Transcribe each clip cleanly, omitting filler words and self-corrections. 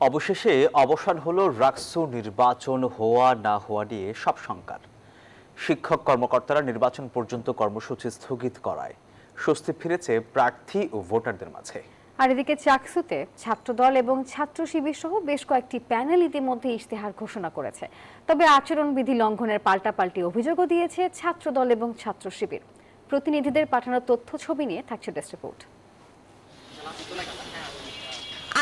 অবশেষে অবসান হলো রাকসু নির্বাচন হওয়া না হওয়া নিয়ে সব শঙ্কার। শিক্ষক কর্মকর্তারা নির্বাচন পর্যন্ত কর্মসূচি স্থগিত করায় স্বস্তি ফিরেছে প্রার্থী ও ভোটারদের মাঝে। আর এদিকে চাকসুতে ছাত্রদল এবং ছাত্র শিবির সহ বেশ কয়েকটি প্যানেল ইতিমধ্যে ইশতেহার ঘোষণা করেছে। তবে আচরণবিধি লঙ্ঘনের পাল্টাপাল্টি অভিযোগও দিয়েছে ছাত্রদল এবং ছাত্র শিবির। প্রতিনিধিদের পাঠানো তথ্য ছবি নিয়ে থাকছে ডেস্ক রিপোর্ট।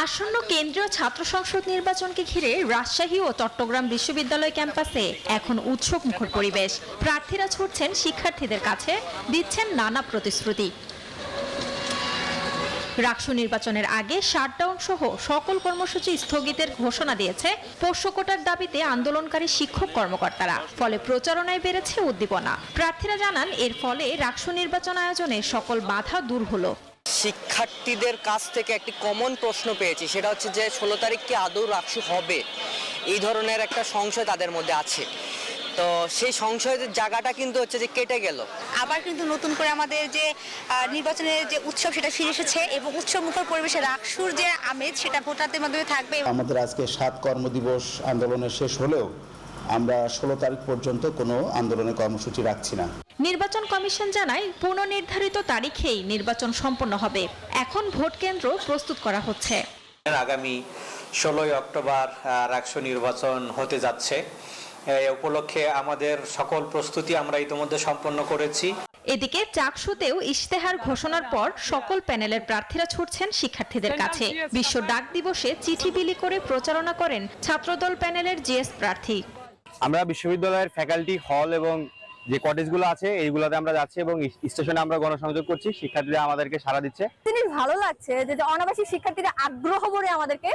আসন্ন কেন্দ্রীয় ছাত্র সংসদ নির্বাচনকে ঘিরে রাজশাহী ও চট্টগ্রাম বিশ্ববিদ্যালয় ক্যাম্পাসে এখন উৎসব মুখর পরিবেশ। প্রার্থীরা ছুটছেন শিক্ষার্থীদের কাছে, দিচ্ছেন নানা প্রতিশ্রুতি। রাকসু নির্বাচনের আগে শাটডাউন সহ সকল কর্মসূচি স্থগিতের ঘোষণা দিয়েছে পোষ্য কোটার দাবিতে আন্দোলনকারী শিক্ষক কর্মকর্তারা। ফলে প্রচারণায় বেড়েছে উদ্দীপনা। প্রার্থীরা জানান, এর ফলে রাকসু নির্বাচন আয়োজনের সকল বাধা দূর হলো। শিক্ষার্থীদের কাছ থেকে একটি কমন প্রশ্ন পেয়েছি, সেটা হচ্ছে যে 16 তারিখ কি আদৌ রাকসু হবে, এই ধরনের একটা সংশয় তাদের মধ্যে আছে। তো সেই সংশয়ের জায়গাটা কিন্তু হচ্ছে যে কেটে গেল। আবার কিন্তু নতুন করে আমাদের যে নির্বাচনের যে উৎসব সেটা ফিরে এসেছে এবং উৎসব মুখর পরিবেশে রাকসুর যে আমেজ সেটা ভোটারদের মাধ্যমে থাকবে। আমাদের আজকে 7 কর্মদিবস আন্দোলনের শেষ হলেও আমরা 16 তারিখ পর্যন্ত কোনো আন্দোলনের কর্মসূচি রাখছি না। নির্বাচন কমিশন জানায়, পুনর্নির্ধারিত তারিখেই নির্বাচন সম্পন্ন হবে। এখন ভোট কেন্দ্র প্রস্তুত করা হচ্ছে। আগামী 16 অক্টোবর রাকসু নির্বাচন হতে যাচ্ছে। এই উপলক্ষে আমাদের সকল প্রস্তুতি আমরা ইতিমধ্যে সম্পন্ন করেছি। এদিকে চাকসুতেও ইশতেহার ঘোষণার পর সকল প্যানেলের প্রার্থীরা ছুটছেন শিক্ষার্থীদের কাছে। বিশ্ব ডাক দিবসে চিঠি বিলি করে প্রচারণা করেন ছাত্রদল প্যানেলের জিএস প্রার্থী। আমরা বিশ্ববিদ্যালয়ের ফ্যাকাল্টি হল এবং যে কটেজগুলো আছে এইগুলোতে আমরা যাচ্ছি এবং স্টেশনে আমরা গণসংযোগ করছি। শিক্ষার্থীরা আমাদেরকে সাড়া দিচ্ছে। জিনিস ভালো লাগছে যে অনাবাসিক শিক্ষার্থীরা আগ্রহ ভরে আমাদেরকে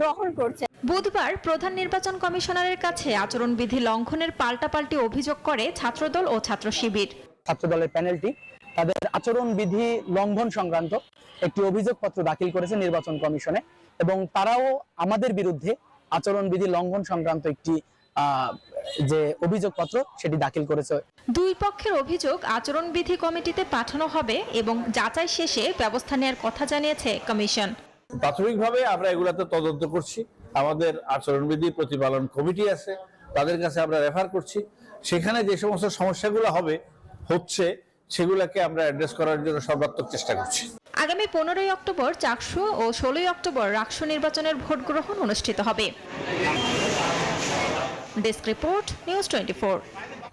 গ্রহণ করছে। বুধবার প্রধান নির্বাচন কমিশনারের কাছে আচরণবিধি লঙ্ঘনের পাল্টাপাল্টি অভিযোগ করে ছাত্রদল ও ছাত্র শিবির। ছাত্রদলের প্যানেলটি তাদের আচরণবিধি লঙ্ঘন সংক্রান্ত একটি অভিযোগপত্র দাখিল করেছে নির্বাচন কমিশনে এবং তারাও আমাদের বিরুদ্ধে আচরণবিধি লঙ্ঘন সংক্রান্ত একটি যে অভিযোগপত্র সেটি দাখিল করেছে। দুই পক্ষের অভিযোগ আচরণবিধি কমিটিতে পাঠানো হবে এবং যাচাই শেষে ব্যবস্থা নেওয়ার কথা জানিয়েছে কমিশন। প্রাথমিকভাবে আমরা এগুলাতে তদন্ত করছি। আমাদের আচরণবিধি প্রতিপালন কমিটি আছে, তাদের কাছে আমরা রেফার করছি। সেখানে যে সমস্ত সমস্যাগুলো হচ্ছে সেগুলোকে আমরা অ্যাড্রেস করার জন্য সর্বাত্মক চেষ্টা করছি। আগামী 15 অক্টোবর চাকসু ও 16 অক্টোবর রাকসু নির্বাচনের ভোট গ্রহণ অনুষ্ঠিত হবে। Desk report, news 24।